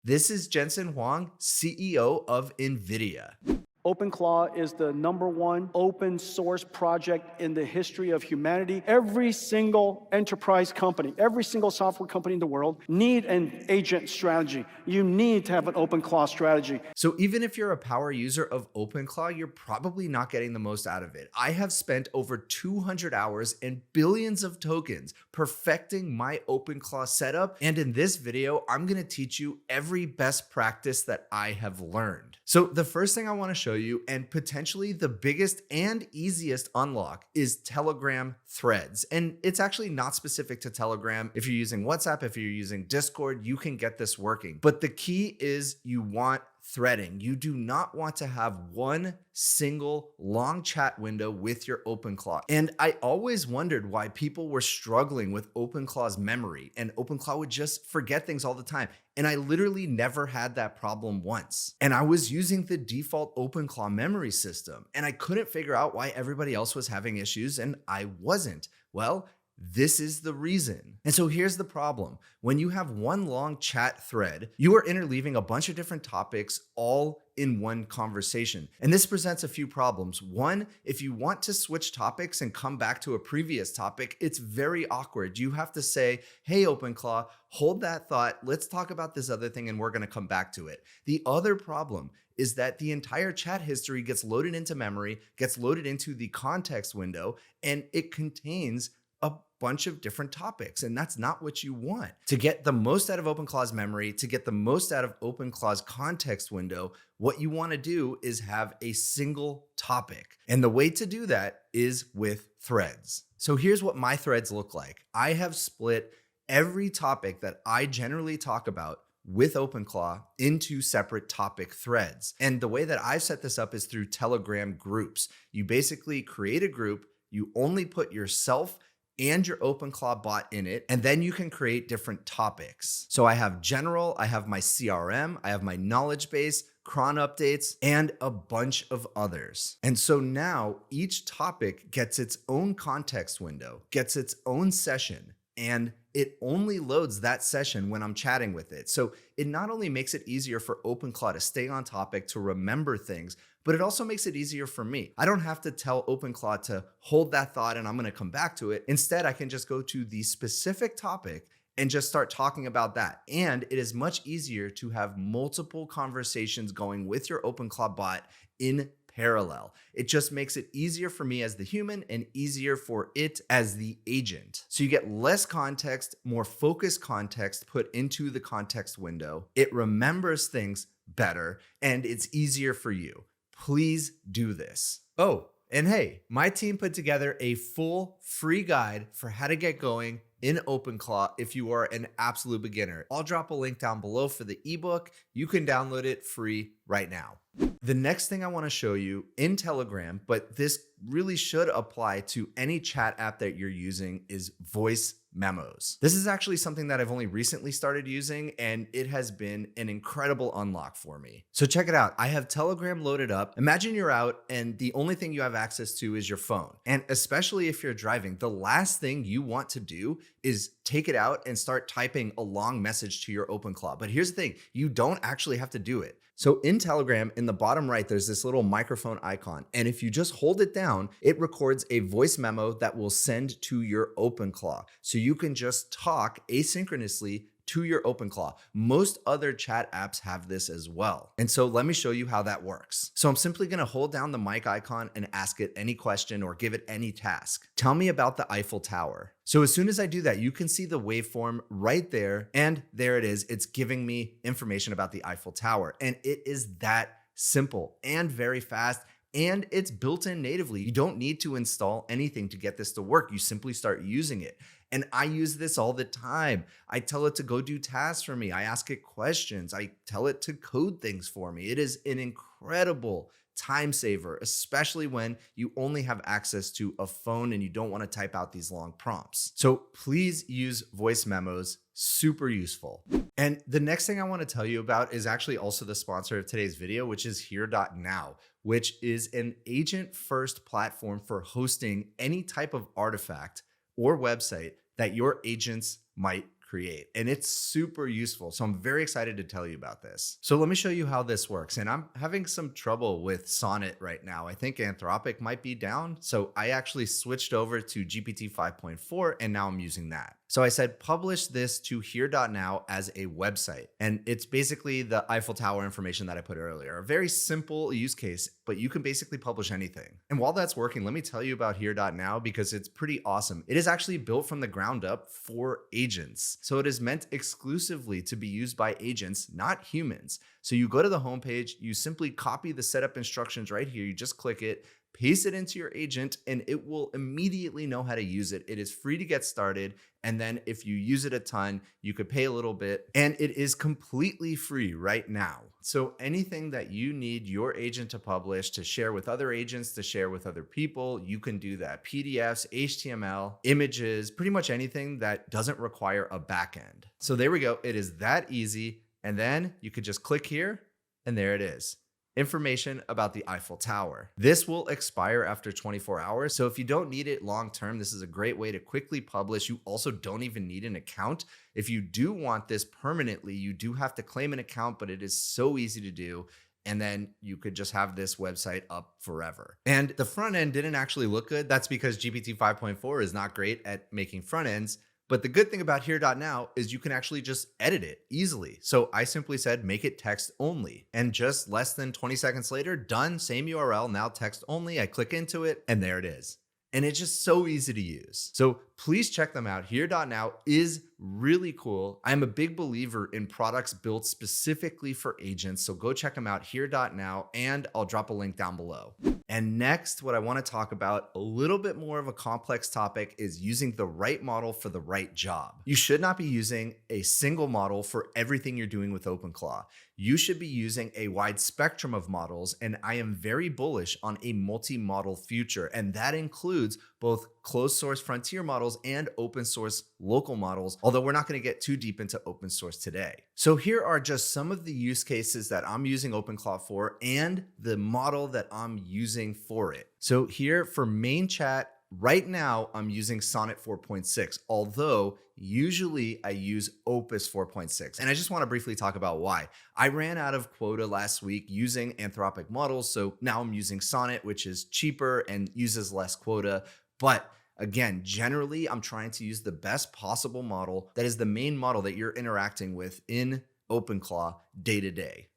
This is Jensen Huang, CEO of NVIDIA. OpenClaw is the #1 open source project in the history of humanity. Every single enterprise company, every single software company in the world need an agent strategy. You need to have an OpenClaw strategy. So even if you're a power user of OpenClaw, you're probably not getting the most out of it. I have spent over 200 hours and billions of tokens perfecting my OpenClaw setup. And in this video, I'm gonna teach you every best practice that I have learned. So the first thing I wanna show you, and potentially the biggest and easiest unlock, is Telegram threads. And it's actually not specific to Telegram. If you're using WhatsApp, if you're using Discord, you can get this working. But the key is you want threading. You do not want to have one single long chat window with your OpenClaw. And I always wondered why people were struggling with OpenClaw's memory, and OpenClaw would just forget things all the time. And I literally never had that problem once. And I was using the default OpenClaw memory system, and I couldn't figure out why everybody else was having issues and I wasn't. Well, this is the reason. And so here's the problem. When you have one long chat thread, you are interleaving a bunch of different topics all in one conversation. And this presents a few problems. One, if you want to switch topics and come back to a previous topic, it's very awkward. You have to say, hey, OpenClaw, hold that thought. Let's talk about this other thing and we're going to come back to it. The other problem is that the entire chat history gets loaded into memory, gets loaded into the context window, and it contains a bunch of different topics, and that's not what you want. To get the most out of OpenClaw's memory, to get the most out of OpenClaw's context window, what you want to do is have a single topic. And the way to do that is with threads. So here's what my threads look like. I have split every topic that I generally talk about with OpenClaw into separate topic threads. And the way that I've set this up is through Telegram groups. You basically create a group, you only put yourself and your OpenClaw bot in it, and then you can create different topics. So I have general, I have my CRM, I have my knowledge base, cron updates, and a bunch of others. And so now each topic gets its own context window, gets its own session, and it only loads that session when I'm chatting with it. So it not only makes it easier for OpenClaw to stay on topic, to remember things, but it also makes it easier for me. I don't have to tell OpenClaw to hold that thought and I'm gonna come back to it. Instead, I can just go to the specific topic and just start talking about that. And it is much easier to have multiple conversations going with your OpenClaw bot in parallel. It just makes it easier for me as the human and easier for it as the agent. So you get less context, more focused context put into the context window. It remembers things better and it's easier for you. Please do this. Oh, and hey, my team put together a full free guide for how to get going in OpenClaw if you are an absolute beginner. I'll drop a link down below for the ebook. You can download it free right now. The next thing I want to show you in Telegram, but this really should apply to any chat app that you're using, is voice memos. This is actually something that I've only recently started using, and it has been an incredible unlock for me. So check it out. I have Telegram loaded up. Imagine you're out and the only thing you have access to is your phone. And especially if you're driving, the last thing you want to do is take it out and start typing a long message to your OpenClaw. But here's the thing, you don't actually have to do it. So in Telegram, in the bottom right, there's this little microphone icon. And if you just hold it down, it records a voice memo that will send to your OpenClaw. So you can just talk asynchronously to your OpenClaw. Most other chat apps have this as well. And so let me show you how that works. So I'm simply gonna hold down the mic icon and ask it any question or give it any task. Tell me about the Eiffel Tower. So as soon as I do that, you can see the waveform right there, and there it is. It's giving me information about the Eiffel Tower. And it is that simple and very fast. And it's built in natively. You don't need to install anything to get this to work. You simply start using it. And I use this all the time. I tell it to go do tasks for me. I ask it questions. I tell it to code things for me. It is an incredible time saver, especially when you only have access to a phone and you don't want to type out these long prompts. So please use voice memos, super useful. And the next thing I want to tell you about is actually also the sponsor of today's video, which is here.now, which is an agent-first platform for hosting any type of artifact or website that your agents might create. And it's super useful. So I'm very excited to tell you about this. So let me show you how this works. And I'm having some trouble with Sonnet right now. I think Anthropic might be down. So I actually switched over to GPT 5.4 and now I'm using that. So I said, publish this to here.now as a website. And it's basically the Eiffel Tower information that I put earlier. A very simple use case, but you can basically publish anything. And while that's working, let me tell you about here.now because it's pretty awesome. It is actually built from the ground up for agents. So it is meant exclusively to be used by agents, not humans. So you go to the homepage, you simply copy the setup instructions right here. You just click it, paste it into your agent, and it will immediately know how to use it. It is free to get started. And then if you use it a ton, you could pay a little bit, and it is completely free right now. So anything that you need your agent to publish, to share with other agents, to share with other people, you can do that. PDFs, HTML, images, pretty much anything that doesn't require a backend. So there we go. It is that easy. And then you could just click here, and there it is. Information about the Eiffel Tower. This will expire after 24 hours. So if you don't need it long term, this is a great way to quickly publish. You also don't even need an account. If you do want this permanently, you do have to claim an account, but it is so easy to do. And then you could just have this website up forever. And the front end didn't actually look good. That's because GPT 5.4 is not great at making front ends. But the good thing about here.now is you can actually just edit it easily. So I simply said, make it text only. And just less than 20 seconds later, done, same URL, now text only. I click into it and there it is. And it's just so easy to use. So please check them out. Here.now is really cool. I'm a big believer in products built specifically for agents. So go check them out, here.now, and I'll drop a link down below. And next, what I want to talk about, a little bit more of a complex topic, is using the right model for the right job. You should not be using a single model for everything you're doing with OpenClaw. You should be using a wide spectrum of models, and I am very bullish on a multi-model future, and that includes both closed source frontier models and open source local models, although we're not going to get too deep into open source today. So here are just some of the use cases that I'm using OpenClaw for and the model that I'm using for it. So here for main chat, right now I'm using Sonnet 4.6, although usually I use Opus 4.6. And I just want to briefly talk about why. I ran out of quota last week using Anthropic models, so now I'm using Sonnet, which is cheaper and uses less quota. But again, generally, I'm trying to use the best possible model that is the main model that you're interacting with in OpenClaw day to day.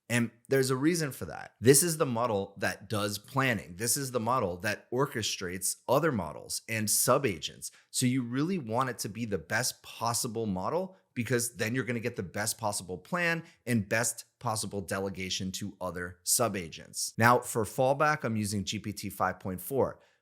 And there's a reason for that. This is the model that does planning. This is the model that orchestrates other models and subagents. So you really want it to be the best possible model, because then you're going to get the best possible plan and best possible delegation to other subagents. Now, for fallback, I'm using GPT 5.4.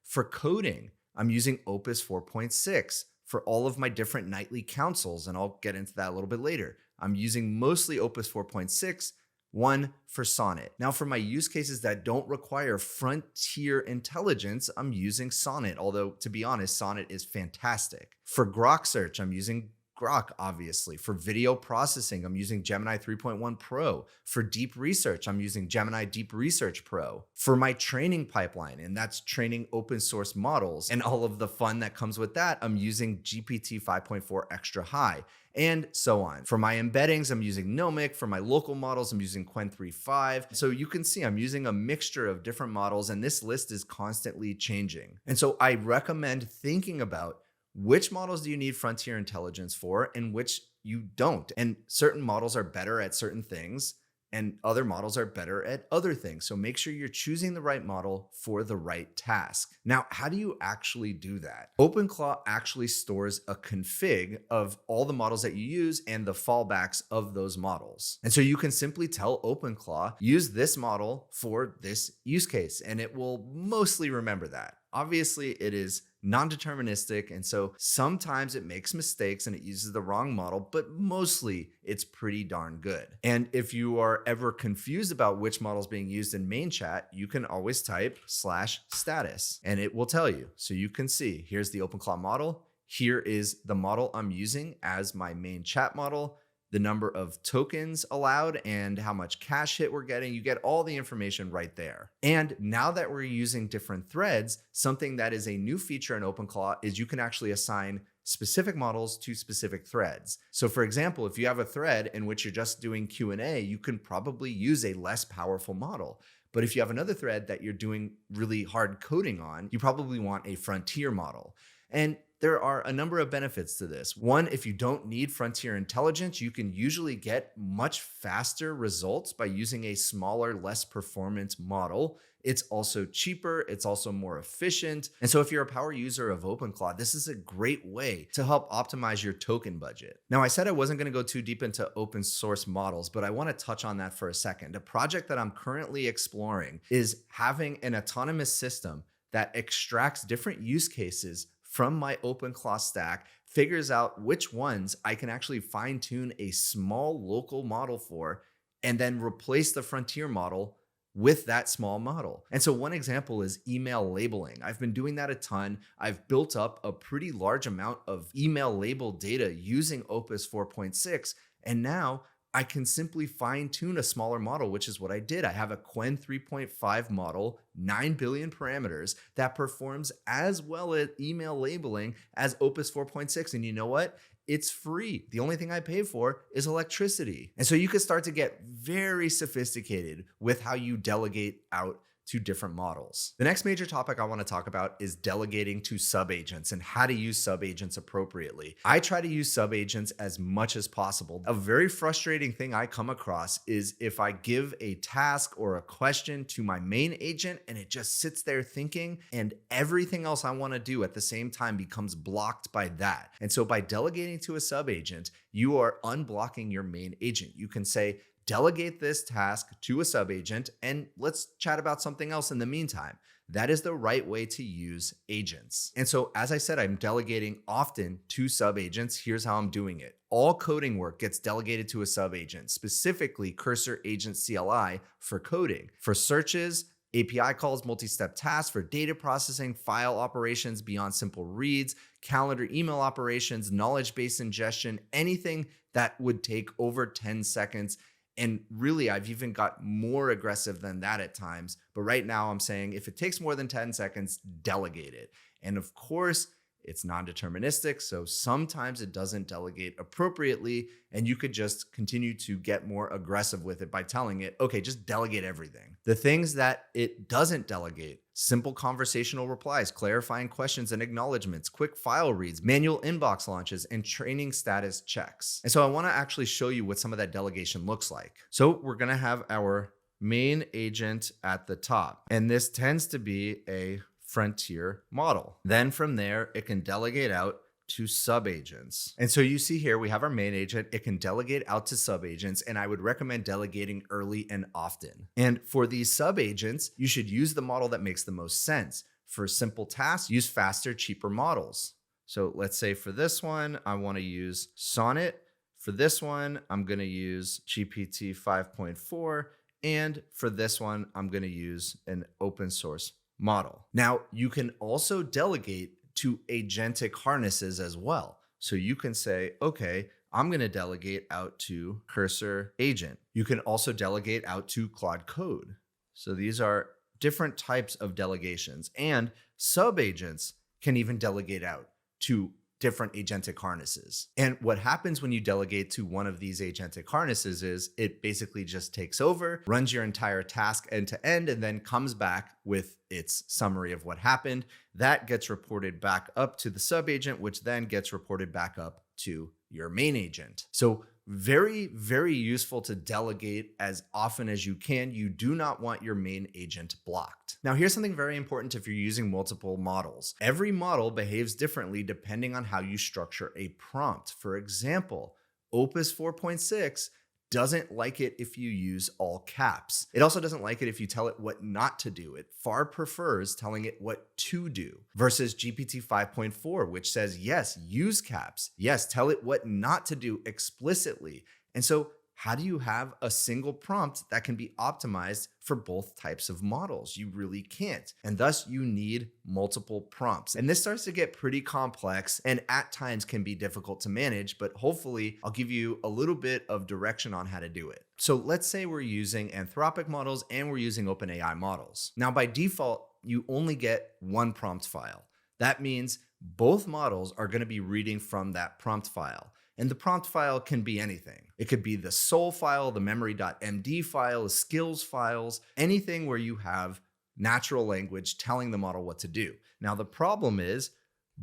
For coding, I'm using Opus 4.6. For all of my different nightly councils, and I'll get into that a little bit later, I'm using mostly Opus 4.6, one for Sonnet. Now, for my use cases that don't require frontier intelligence, I'm using Sonnet, although to be honest, Sonnet is fantastic. For Grok search, I'm using Grok, obviously. For video processing, I'm using Gemini 3.1 Pro. For deep research, I'm using Gemini Deep Research Pro. For my training pipeline, and that's training open source models and all of the fun that comes with that, I'm using GPT 5.4 Extra High, and so on. For my embeddings, I'm using Nomic. For my local models, I'm using Qwen 3.5. So you can see I'm using a mixture of different models, and this list is constantly changing. And so I recommend thinking about which models do you need frontier intelligence for and which you don't. And certain models are better at certain things and other models are better at other things. So make sure you're choosing the right model for the right task. Now, how do you actually do that? OpenClaw actually stores a config of all the models that you use and the fallbacks of those models. And so you can simply tell OpenClaw, use this model for this use case, and it will mostly remember that. Obviously, it is non-deterministic, and so sometimes it makes mistakes and it uses the wrong model, but mostly it's pretty darn good. And if you are ever confused about which model is being used in main chat, you can always type /status and it will tell you. So you can see, here's the OpenClaw model. Here is the model I'm using as my main chat model, the number of tokens allowed, and how much cache hit we're getting. You get all the information right there. And now that we're using different threads, something that is a new feature in OpenClaw is you can actually assign specific models to specific threads. So for example, if you have a thread in which you're just doing Q&A, you can probably use a less powerful model. But if you have another thread that you're doing really hard coding on, you probably want a frontier model. And there are a number of benefits to this. One, if you don't need frontier intelligence, you can usually get much faster results by using a smaller, less performant model. It's also cheaper, it's also more efficient. And so if you're a power user of OpenClaw, this is a great way to help optimize your token budget. Now, I said I wasn't gonna go too deep into open source models, but I wanna touch on that for a second. A project that I'm currently exploring is having an autonomous system that extracts different use cases from my OpenClaw stack, figures out which ones I can actually fine tune a small local model for, and then replace the frontier model with that small model. And so one example is email labeling. I've been doing that a ton. I've built up a pretty large amount of email labeled data using Opus 4.6. And now I can simply fine tune a smaller model, which is what I did. I have a Qwen 3.5 model, 9 billion parameters that performs as well at email labeling as Opus 4.6. And you know what? It's free. The only thing I pay for is electricity. And so you can start to get very sophisticated with how you delegate out to different models. The next major topic I want to talk about is delegating to subagents and how to use subagents appropriately. I try to use subagents as much as possible. A very frustrating thing I come across is if I give a task or a question to my main agent and it just sits there thinking, and everything else I want to do at the same time becomes blocked by that. And so by delegating to a subagent, you are unblocking your main agent. You can say, delegate this task to a subagent, and let's chat about something else in the meantime. That is the right way to use agents. And so, as I said, I'm delegating often to subagents. Here's how I'm doing it. All coding work gets delegated to a subagent, specifically Cursor Agent CLI for coding. For searches, API calls, multi-step tasks, for data processing, file operations beyond simple reads, calendar email operations, knowledge base ingestion, anything that would take over 10 seconds. And really, I've even got more aggressive than that at times. But right now I'm saying if it takes more than 10 seconds, delegate it. And of course, it's non-deterministic. So sometimes it doesn't delegate appropriately. And you could just continue to get more aggressive with it by telling it, okay, just delegate everything. The things that it doesn't delegate: simple conversational replies, clarifying questions and acknowledgements, quick file reads, manual inbox launches, and training status checks. And so I want to actually show you what some of that delegation looks like. So we're going to have our main agent at the top, and this tends to be a frontier model. Then from there, it can delegate out to subagents. And so you see here, we have our main agent. It can delegate out to subagents, and I would recommend delegating early and often. And for these subagents, you should use the model that makes the most sense. For simple tasks, use faster, cheaper models. So let's say for this one, I want to use Sonnet. For this one, I'm going to use GPT 5.4. And for this one, I'm going to use an open source model. Now, you can also delegate to agentic harnesses as well. So you can say, okay, I'm going to delegate out to Cursor Agent. You can also delegate out to Claude Code. So these are different types of delegations, and subagents can even delegate out to different agentic harnesses. And what happens when you delegate to one of these agentic harnesses is it basically just takes over, runs your entire task end to end, and then comes back with its summary of what happened. That gets reported back up to the subagent, which then gets reported back up to your main agent. So very, very useful to delegate as often as you can. You do not want your main agent blocked. Now, here's something very important if you're using multiple models. Every model behaves differently depending on how you structure a prompt. For example, Opus 4.6 doesn't like it if you use all caps. It also doesn't like it if you tell it what not to do. It far prefers telling it what to do versus GPT 5.4, which says, yes, use caps. Yes, tell it what not to do explicitly. And so how do you have a single prompt that can be optimized for both types of models? You really can't. And thus you need multiple prompts. And this starts to get pretty complex and at times can be difficult to manage, but hopefully I'll give you a little bit of direction on how to do it. So let's say we're using Anthropic models and we're using OpenAI models. Now by default, you only get one prompt file. That means both models are going to be reading from that prompt file. And the prompt file can be anything. It could be the sol file, the memory.md file, the skills files, anything where you have natural language telling the model what to do. Now, the problem is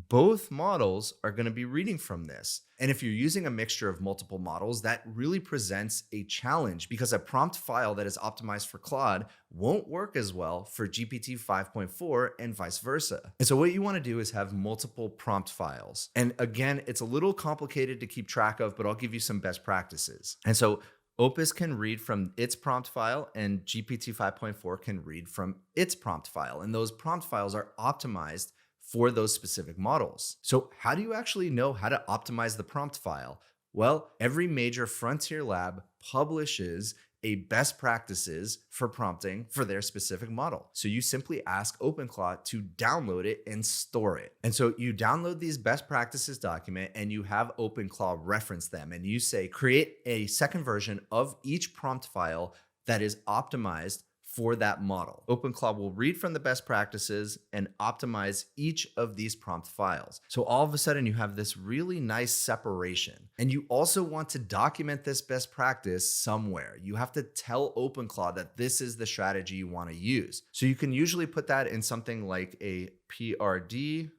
both models are going to be reading from this. And if you're using a mixture of multiple models, that really presents a challenge because a prompt file that is optimized for Claude won't work as well for GPT 5.4 and vice versa. And so what you want to do is have multiple prompt files. And again, it's a little complicated to keep track of, but I'll give you some best practices. And so Opus can read from its prompt file and GPT 5.4 can read from its prompt file. And those prompt files are optimized for those specific models. So how do you actually know how to optimize the prompt file? Well, every major frontier lab publishes a best practices for prompting for their specific model. So you simply ask OpenClaw to download it and store it. And so you download these best practices document and you have OpenClaw reference them and you say, create a second version of each prompt file that is optimized for that model. OpenClaw will read from the best practices and optimize each of these prompt files. So all of a sudden you have this really nice separation. And you also want to document this best practice somewhere. You have to tell OpenClaw that this is the strategy you want to use. So you can usually put that in something like a PRD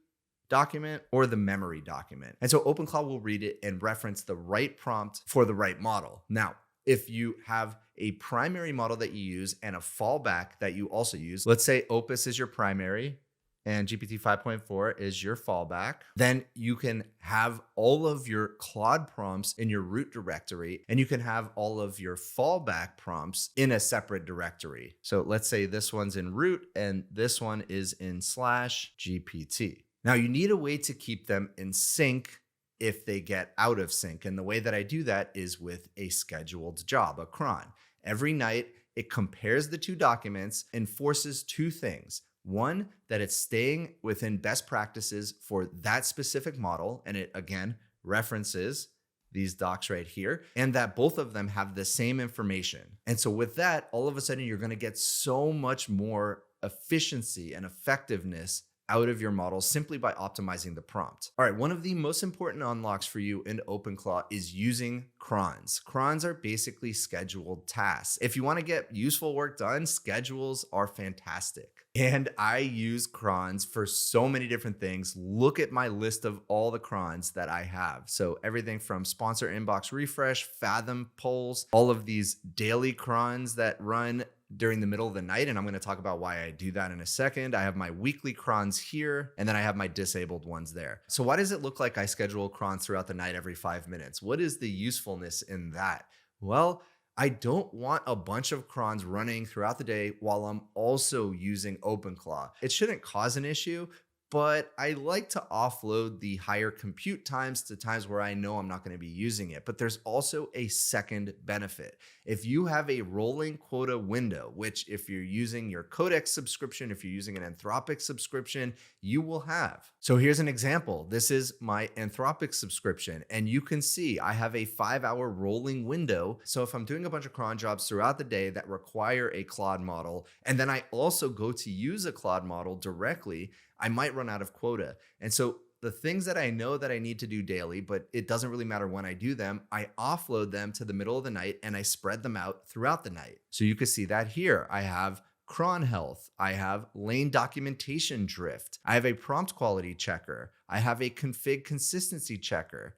document or the memory document. And so OpenClaw will read it and reference the right prompt for the right model. Now, if you have a primary model that you use and a fallback that you also use, let's say Opus is your primary and GPT 5.4 is your fallback, then you can have all of your Claude prompts in your root directory and you can have all of your fallback prompts in a separate directory. So let's say this one's in root and this one is in /GPT. Now you need a way to keep them in sync if they get out of sync. And the way that I do that is with a scheduled job, a cron. Every night, it compares the two documents and forces two things. One, that it's staying within best practices for that specific model. And it, again, references these docs right here, and that both of them have the same information. And so with that, all of a sudden, you're going to get so much more efficiency and effectiveness out of your model simply by optimizing the prompt. All right, one of the most important unlocks for you in OpenClaw is using crons. Crons are basically scheduled tasks. If you want to get useful work done, schedules are fantastic. And I use crons for so many different things. Look at my list of all the crons that I have. So everything from sponsor inbox refresh, Fathom polls, all of these daily crons that run during the middle of the night. And I'm going to talk about why I do that in a second. I have my weekly crons here, and then I have my disabled ones there. So why does it look like I schedule crons throughout the night every 5 minutes? What is the usefulness in that? Well, I don't want a bunch of crons running throughout the day while I'm also using OpenClaw. It shouldn't cause an issue, but I like to offload the higher compute times to times where I know I'm not going to be using it. But there's also a second benefit. If you have a rolling quota window, which if you're using your Codex subscription, if you're using an Anthropic subscription, you will have. So here's an example. This is my Anthropic subscription, and you can see I have a 5-hour rolling window. So if I'm doing a bunch of cron jobs throughout the day that require a Claude model, and then I also go to use a Claude model directly, I might run out of quota. And so the things that I know that I need to do daily, but it doesn't really matter when I do them, I offload them to the middle of the night and I spread them out throughout the night. So you can see that here. I have cron health. I have lane documentation drift. I have a prompt quality checker. I have a config consistency checker.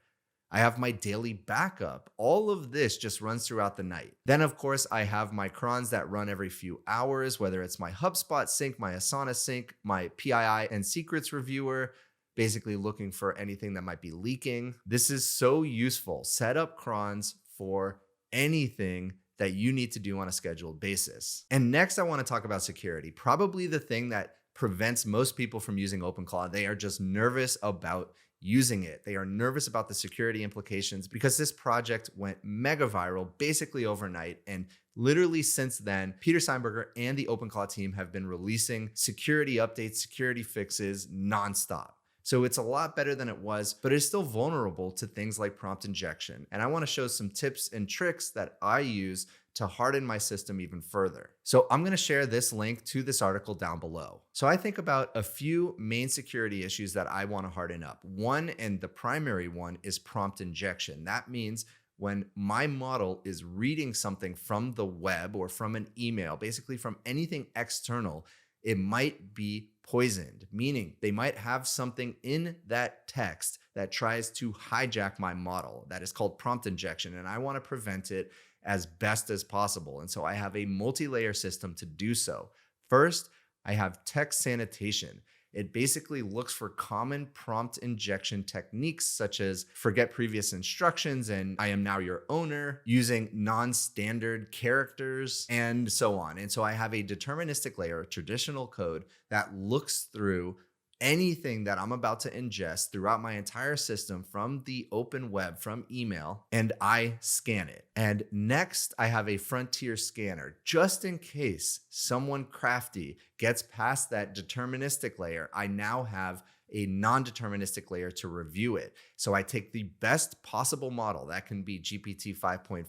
I have my daily backup. All of this just runs throughout the night. Then, of course, I have my crons that run every few hours, whether it's my HubSpot sync, my Asana sync, my PII and secrets reviewer, basically looking for anything that might be leaking. This is so useful. Set up crons for anything that you need to do on a scheduled basis. And next, I want to talk about security. Probably the thing that prevents most people from using OpenClaw. They are just nervous about using it. They are nervous about the security implications because this project went mega viral basically overnight. And literally since then, Peter Steinberger and the OpenClaw team have been releasing security updates, security fixes nonstop. So it's a lot better than it was, but it's still vulnerable to things like prompt injection. And I want to show some tips and tricks that I use to harden my system even further. So I'm going to share this link to this article down below. So I think about a few main security issues that I want to harden up. One, and the primary one, is prompt injection. That means when my model is reading something from the web or from an email, basically from anything external, it might be poisoned, meaning they might have something in that text that tries to hijack my model. That is called prompt injection, and I want to prevent it as best as possible. And so I have a multi-layer system to do so. First, I have text sanitation. It basically looks for common prompt injection techniques such as forget previous instructions and I am now your owner, using non-standard characters, and so on. And so I have a deterministic layer, traditional code, that looks through anything that I'm about to ingest throughout my entire system from the open web, from email, and I scan it. And next, I have a frontier scanner. Just in case someone crafty gets past that deterministic layer, I now have a non-deterministic layer to review it. So I take the best possible model. That can be GPT 5.4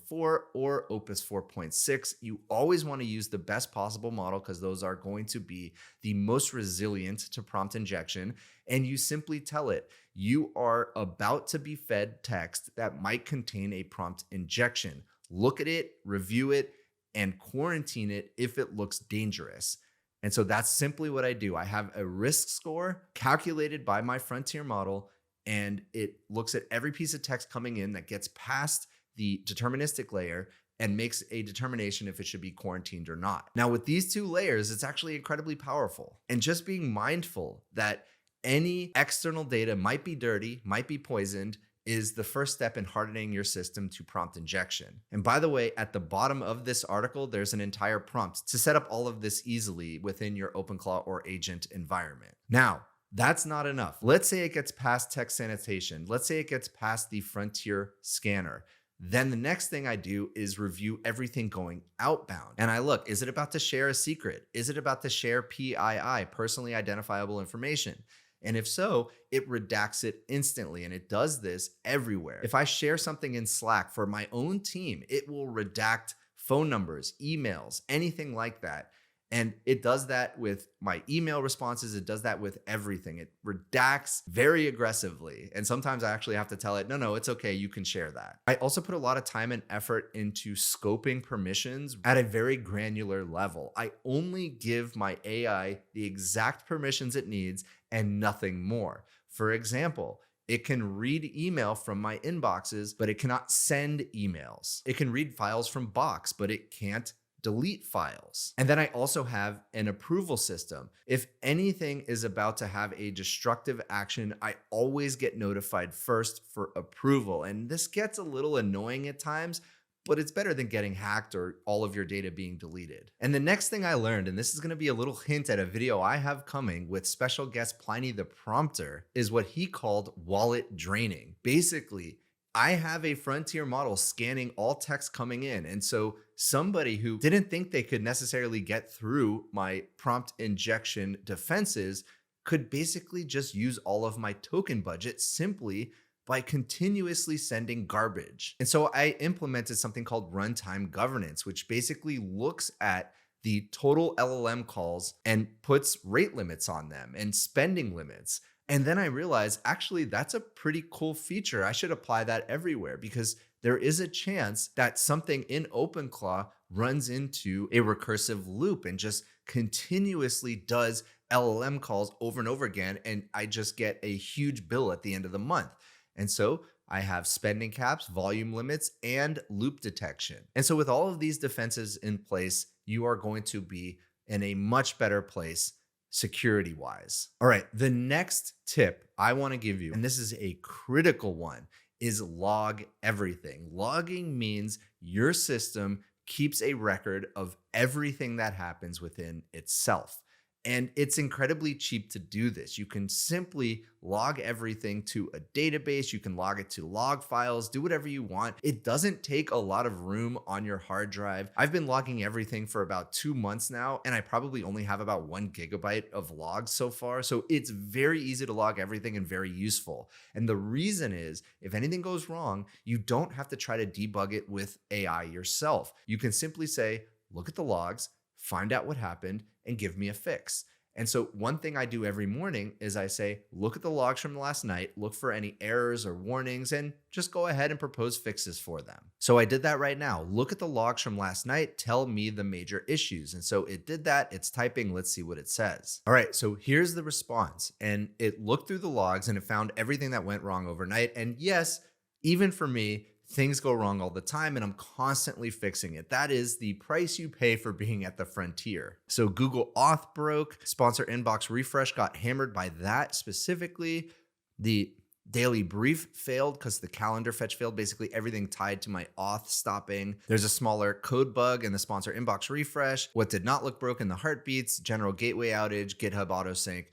or Opus 4.6. You always want to use the best possible model because those are going to be the most resilient to prompt injection. And you simply tell it, you are about to be fed text that might contain a prompt injection. Look at it, review it, and quarantine it if it looks dangerous. And so that's simply what I do. I have a risk score calculated by my frontier model, and it looks at every piece of text coming in that gets past the deterministic layer and makes a determination if it should be quarantined or not. Now, with these two layers, it's actually incredibly powerful. And just being mindful that any external data might be dirty, might be poisoned, is the first step in hardening your system to prompt injection. And by the way, at the bottom of this article, there's an entire prompt to set up all of this easily within your OpenClaw or agent environment. Now, that's not enough. Let's say it gets past text sanitation. Let's say it gets past the frontier scanner. Then the next thing I do is review everything going outbound. And I look, is it about to share a secret? Is it about to share PII, personally identifiable information? And if so, it redacts it instantly. And it does this everywhere. If I share something in Slack for my own team, it will redact phone numbers, emails, anything like that. And it does that with my email responses. It does that with everything. It redacts very aggressively. And sometimes I actually have to tell it, no, it's okay. You can share that. I also put a lot of time and effort into scoping permissions at a very granular level. I only give my AI the exact permissions it needs and nothing more. For example, it can read email from my inboxes, but it cannot send emails. It can read files from Box, but it can't delete files. And then I also have an approval system. If anything is about to have a destructive action, I always get notified first for approval. And this gets a little annoying at times, but it's better than getting hacked or all of your data being deleted. And the next thing I learned, and this is going to be a little hint at a video I have coming with special guest Pliny the Prompter, is what he called wallet draining. Basically, I have a frontier model scanning all text coming in. And so somebody who didn't think they could necessarily get through my prompt injection defenses could basically just use all of my token budget simply by continuously sending garbage. And so I implemented something called runtime governance, which basically looks at the total LLM calls and puts rate limits on them and spending limits. And then I realized, actually, that's a pretty cool feature. I should apply that everywhere because there is a chance that something in OpenClaw runs into a recursive loop and just continuously does LLM calls over and over again. And I just get a huge bill at the end of the month. And so I have spending caps, volume limits, and loop detection. And so with all of these defenses in place, you are going to be in a much better place security-wise. All right, the next tip I want to give you, and this is a critical one, is log everything. Logging means your system keeps a record of everything that happens within itself. And it's incredibly cheap to do this. You can simply log everything to a database. You can log it to log files, do whatever you want. It doesn't take a lot of room on your hard drive. I've been logging everything for about 2 months now, and I probably only have about 1 gigabyte of logs so far. So it's very easy to log everything and very useful. And the reason is, if anything goes wrong, you don't have to try to debug it with AI yourself. You can simply say, look at the logs, find out what happened, and give me a fix. And so one thing I do every morning is I say, look at the logs from last night, look for any errors or warnings, and just go ahead and propose fixes for them. So I did that right now. Look at the logs from last night, tell me the major issues. And so it did that, it's typing, let's see what it says. All right, so here's the response. And it looked through the logs and it found everything that went wrong overnight. And yes, even for me, things go wrong all the time and I'm constantly fixing it. That is the price you pay for being at the frontier. So Google Auth broke, sponsor inbox refresh got hammered by that specifically. The daily brief failed because the calendar fetch failed. Basically everything tied to my auth stopping. There's a smaller code bug in the sponsor inbox refresh. What did not look broken, the heartbeats, general gateway outage, GitHub autosync.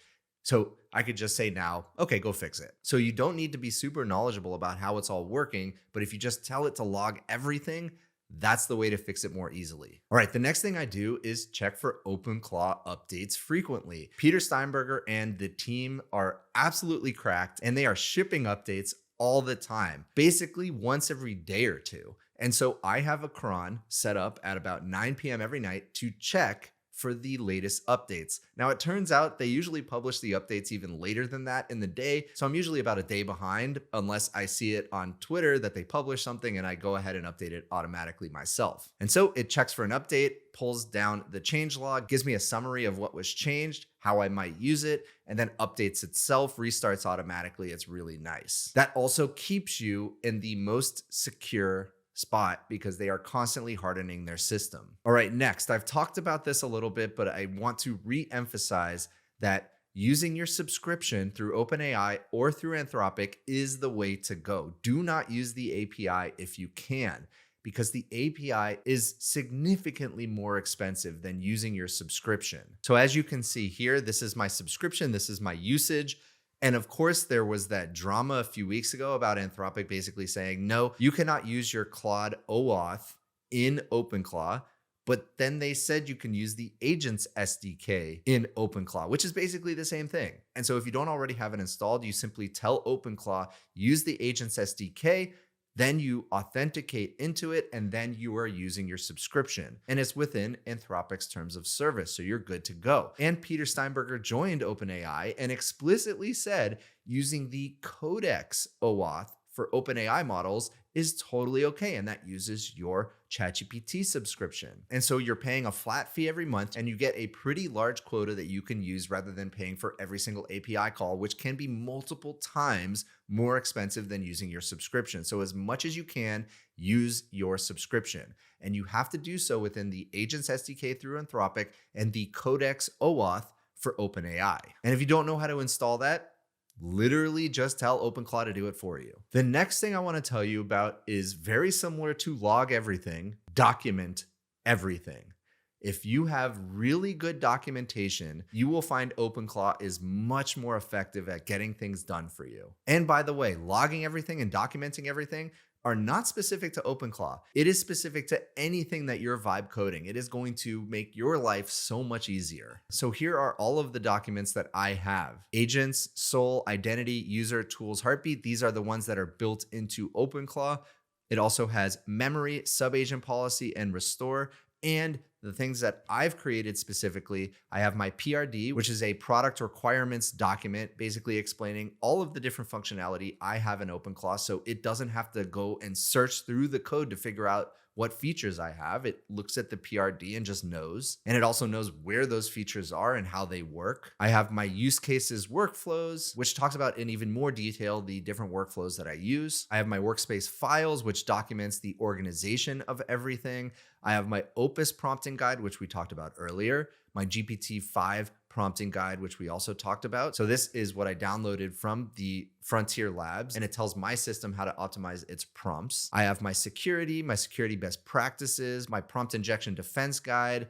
So I could just say now, okay, go fix it. So you don't need to be super knowledgeable about how it's all working, but if you just tell it to log everything, that's the way to fix it more easily. All right, the next thing I do is check for OpenClaw updates frequently. Peter Steinberger and the team are absolutely cracked and they are shipping updates all the time, basically once every day or two. And so I have a cron set up at about 9 p.m. every night to check for the latest updates. Now, it turns out they usually publish the updates even later than that in the day. So I'm usually about a day behind unless I see it on Twitter that they publish something and I go ahead and update it automatically myself. And so it checks for an update, pulls down the change log, gives me a summary of what was changed, how I might use it, and then updates itself, restarts automatically. It's really nice. That also keeps you in the most secure spot because they are constantly hardening their system. All right, next, I've talked about this a little bit, but I want to re-emphasize that using your subscription through OpenAI or through Anthropic is the way to go. Do not use the API if you can, because the API is significantly more expensive than using your subscription. So as you can see here, this is my subscription, this is my usage. And of course, there was that drama a few weeks ago about Anthropic basically saying, no, you cannot use your Claude OAuth in OpenClaw. But then they said you can use the Agents SDK in OpenClaw, which is basically the same thing. And so if you don't already have it installed, you simply tell OpenClaw, use the Agents SDK, then you authenticate into it, and then you are using your subscription. And it's within Anthropic's terms of service, so you're good to go. And Peter Steinberger joined OpenAI and explicitly said using the Codex OAuth for OpenAI models is totally okay, and that uses your ChatGPT subscription. And so you're paying a flat fee every month and you get a pretty large quota that you can use rather than paying for every single API call, which can be multiple times more expensive than using your subscription. So as much as you can, use your subscription. And you have to do so within the Agents SDK through Anthropic and the Codex OAuth for OpenAI. And if you don't know how to install that, literally just tell OpenClaw to do it for you. The next thing I want to tell you about is very similar to log everything, document everything. If you have really good documentation, you will find OpenClaw is much more effective at getting things done for you. And by the way, logging everything and documenting everything are not specific to OpenClaw. It is specific to anything that you're vibe coding. It is going to make your life so much easier. So here are all of the documents that I have. Agents, Soul, Identity, User, Tools, Heartbeat. These are the ones that are built into OpenClaw. It also has memory, subagent policy, and restore. And the things that I've created specifically, I have my PRD, which is a product requirements document, basically explaining all of the different functionality I have in OpenClaw. So it doesn't have to go and search through the code to figure out what features I have. It looks at the PRD and just knows. And it also knows where those features are and how they work. I have my use cases workflows, which talks about in even more detail the different workflows that I use. I have my workspace files, which documents the organization of everything. I have my Opus prompting guide, which we talked about earlier, my GPT-5 prompting guide, which we also talked about. So this is what I downloaded from the Frontier Labs, and it tells my system how to optimize its prompts. I have my security best practices, my prompt injection defense guide,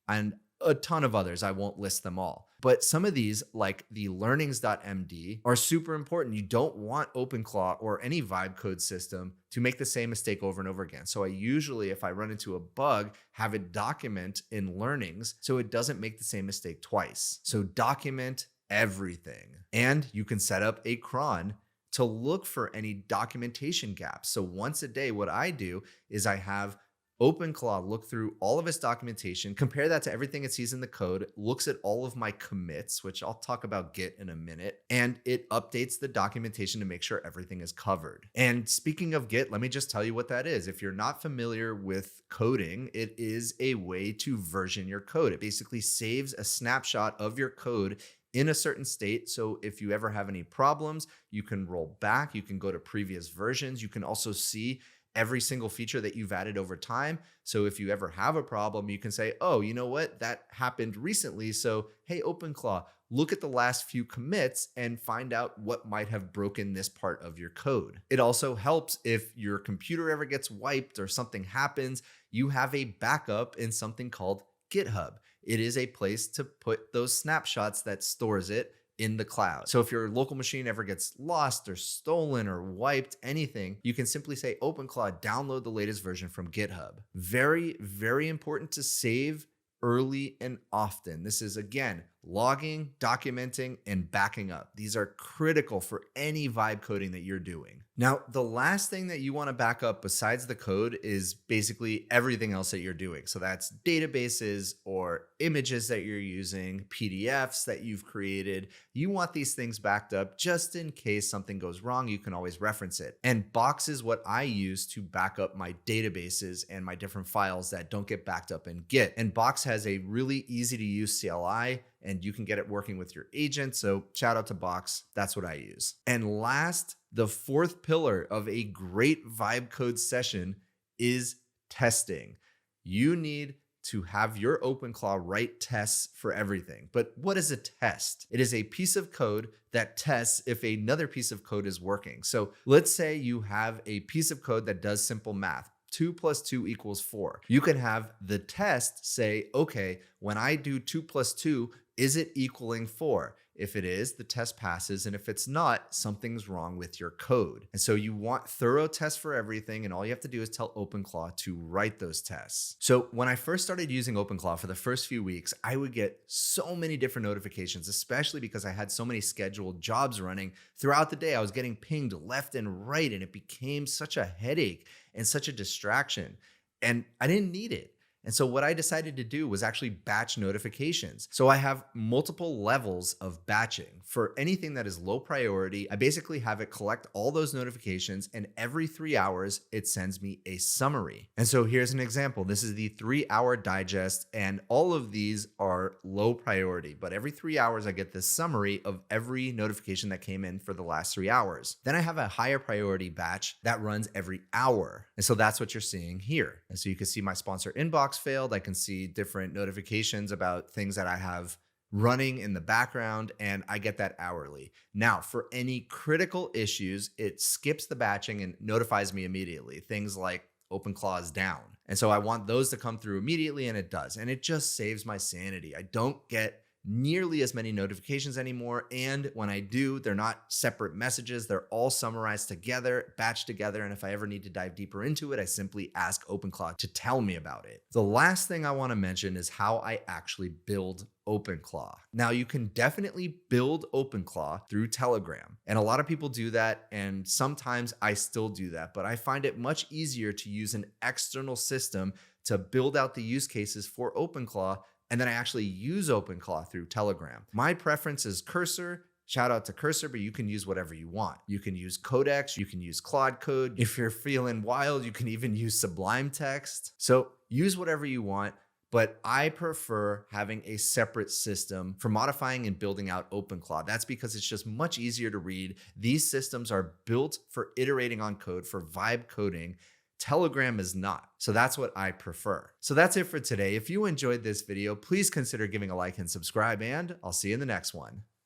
and a ton of others. I won't list them all. But some of these, like the learnings.md, are super important. You don't want OpenClaw or any vibe code system to make the same mistake over and over again. So I usually, if I run into a bug, have it document in learnings so it doesn't make the same mistake twice. So document everything. And you can set up a cron to look for any documentation gaps. So once a day, what I do is I have OpenClaw look through all of its documentation, compare that to everything it sees in the code, looks at all of my commits, which I'll talk about Git in a minute, and it updates the documentation to make sure everything is covered. And speaking of Git, let me just tell you what that is. If you're not familiar with coding, it is a way to version your code. It basically saves a snapshot of your code in a certain state. So if you ever have any problems, you can roll back, you can go to previous versions. You can also see every single feature that you've added over time. So if you ever have a problem, you can say, oh, you know what? That happened recently. So hey, OpenClaw, look at the last few commits and find out what might have broken this part of your code. It also helps if your computer ever gets wiped or something happens, you have a backup in something called GitHub. It is a place to put those snapshots that stores it in the cloud. So if your local machine ever gets lost or stolen or wiped, anything, you can simply say, OpenClaw, download the latest version from GitHub. Very, very important to save early and often. This is, again, logging, documenting, and backing up. These are critical for any vibe coding that you're doing. Now, the last thing that you want to back up besides the code is basically everything else that you're doing. So that's databases or images that you're using, PDFs that you've created. You want these things backed up just in case something goes wrong. You can always reference it. And Box is what I use to back up my databases and my different files that don't get backed up in Git. And Box has a really easy to use CLI, and you can get it working with your agent. So shout out to Box. That's what I use. And last, the fourth pillar of a great vibe code session is testing. You need to have your OpenClaw write tests for everything. But what is a test? It is a piece of code that tests if another piece of code is working. So let's say you have a piece of code that does simple math. 2 + 2 = 4. You can have the test say, okay, when I do 2 + 2, is it equaling 4? If it is, the test passes. And if it's not, something's wrong with your code. And so you want thorough tests for everything. And all you have to do is tell OpenClaw to write those tests. So when I first started using OpenClaw for the first few weeks, I would get so many different notifications, especially because I had so many scheduled jobs running throughout the day. I was getting pinged left and right, and it became such a headache and such a distraction. And I didn't need it. And so what I decided to do was actually batch notifications. So I have multiple levels of batching. For anything that is low priority, I basically have it collect all those notifications, and every 3 hours, it sends me a summary. And so here's an example. This is the 3-hour digest, and all of these are low priority. But every 3 hours, I get this summary of every notification that came in for the last 3 hours. Then I have a higher priority batch that runs every hour. And so that's what you're seeing here. And so you can see my sponsor inbox failed. I can see different notifications about things that I have running in the background, and I get that hourly. Now, for any critical issues, it skips the batching and notifies me immediately. Things like OpenClaw is down. And so I want those to come through immediately, and it does. And it just saves my sanity. I don't get nearly as many notifications anymore. And when I do, they're not separate messages. They're all summarized together, batched together. And if I ever need to dive deeper into it, I simply ask OpenClaw to tell me about it. The last thing I want to mention is how I actually build OpenClaw. Now, you can definitely build OpenClaw through Telegram. And a lot of people do that. And sometimes I still do that. But I find it much easier to use an external system to build out the use cases for OpenClaw. And then I actually use OpenClaw through Telegram. My preference is Cursor. Shout out to Cursor, but you can use whatever you want. You can use Codex, you can use Claude Code. If you're feeling wild, you can even use Sublime Text. So use whatever you want, but I prefer having a separate system for modifying and building out OpenClaw. That's because it's just much easier to read. These systems are built for iterating on code, for vibe coding. Telegram is not. So that's what I prefer. So that's it for today. If you enjoyed this video, please consider giving a like and subscribe, and I'll see you in the next one.